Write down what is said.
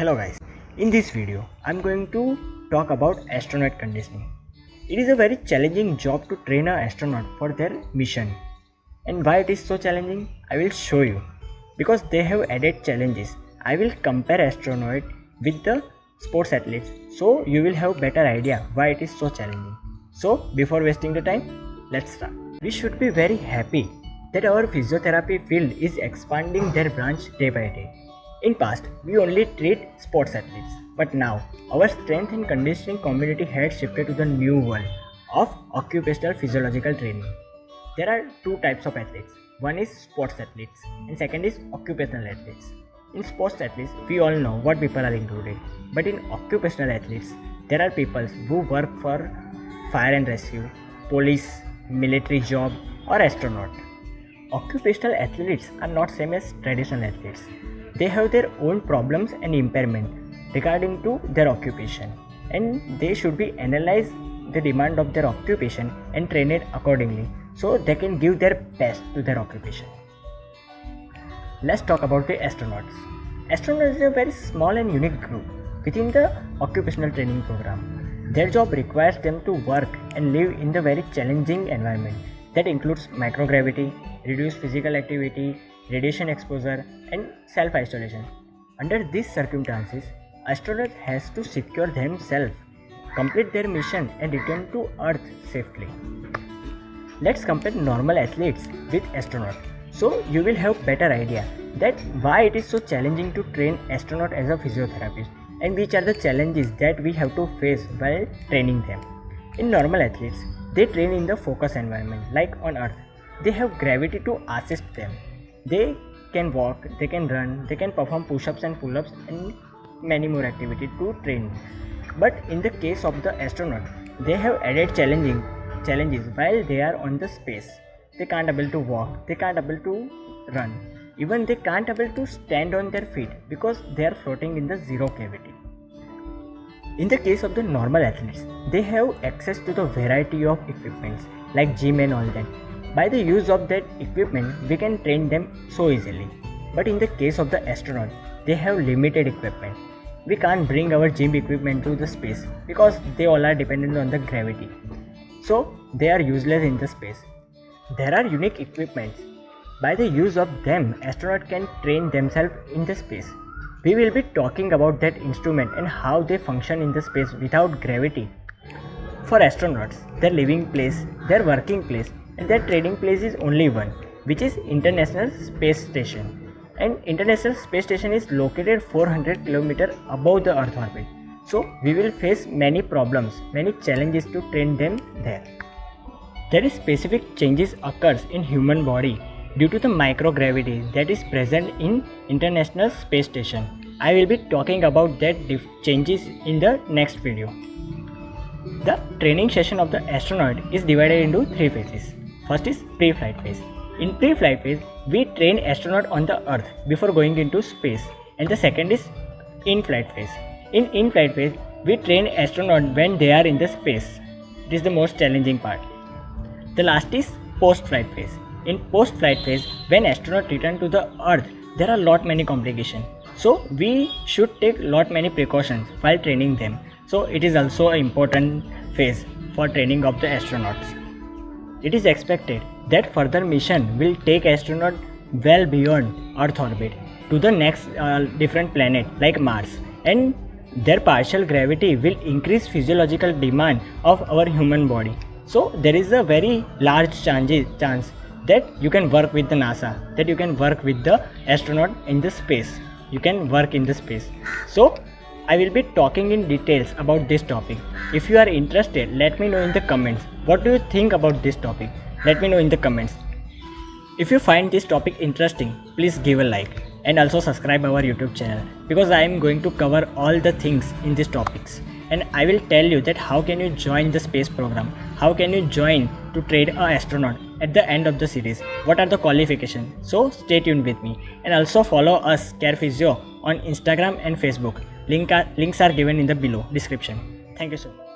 Hello guys, in this video I'm going to talk about astronaut conditioning. It is a very challenging job to train an astronaut for their mission. And why it is so challenging? I will show you. Because they have added challenges. I will compare astronaut with the sports athletes so you will have better idea why it is so challenging. So before wasting the time, let's start. We should be very happy that our physiotherapy field is expanding their branch day by day. In past, we only treat sports athletes, but now our strength and conditioning community has shifted to the new world of occupational physiological training. There are two types of athletes. One is sports athletes and second is occupational athletes. In sports athletes, we all know what people are included, but in occupational athletes, there are people who work for fire and rescue, police, military job or astronaut. Occupational athletes are not same as traditional athletes. They have their own problems and impairment regarding to their occupation, and they should be analyze the demand of their occupation and train it accordingly so they can give their best to their occupation. Let's talk about the astronauts. Astronauts is a very small and unique group within the occupational training program. Their job requires them to work and live in the very challenging environment that includes microgravity, reduced physical activity, radiation exposure and self-isolation. Under these circumstances, astronauts has to secure themselves, complete their mission and return to Earth safely. Let's compare normal athletes with astronauts so you will have better idea that why it is so challenging to train astronaut as a physiotherapist and which are the challenges that we have to face while training them. In normal athletes, they train in the focus environment like on Earth. They have gravity to assist them. They can walk, they can run, they can perform push-ups and pull-ups and many more activities to train. But in the case of the astronaut, they have added challenges while they are on the space. They can't able to walk, they can't able to run. Even they can't able to stand on their feet because they are floating in the zero gravity. In the case of the normal athletes, they have access to the variety of equipments like gym and all that. By the use of that equipment, we can train them so easily. But in the case of the astronaut, they have limited equipment. We can't bring our gym equipment to the space because they all are dependent on the gravity. So they are useless in the space. There are unique equipments. By the use of them, astronauts can train themselves in the space. We will be talking about that instrument and how they function in the space without gravity. For astronauts, their living place, their working place and their training place is only one, which is International Space Station. And International Space Station is located 400 km above the Earth orbit. So we will face many problems, many challenges to train them there. There is specific changes occurs in human body due to the microgravity that is present in International Space Station. I will be talking about that changes in the next video. The training session of the astronaut is divided into three phases. First is pre-flight phase. In pre-flight phase, we train astronaut on the Earth before going into space, and the second is in-flight phase. In in-flight phase, we train astronaut when they are in the space. It is the most challenging part. The last is post-flight phase. In post-flight phase, when astronaut return to the Earth, there are lot many complications. So we should take lot many precautions while training them. So it is also an important phase for training of the astronauts. It is expected that further mission will take astronaut well beyond Earth orbit to the next different planet like Mars, and their partial gravity will increase physiological demand of our human body. So there is a very large chance that you can work with the NASA, that you can work with the astronaut in the space. You can work in the space. So I will be talking in details about this topic. If you are interested, let me know in the comments. What do you think about this topic? Let me know in the comments. If you find this topic interesting, please give a like and also subscribe our YouTube channel because I am going to cover all the things in these topics. And I will tell you that how can you join the space program, how can you join to train an astronaut at the end of the series, what are the qualifications. So stay tuned with me and also follow us Care Physio on Instagram and Facebook. Links are given in the below description. Thank you so much.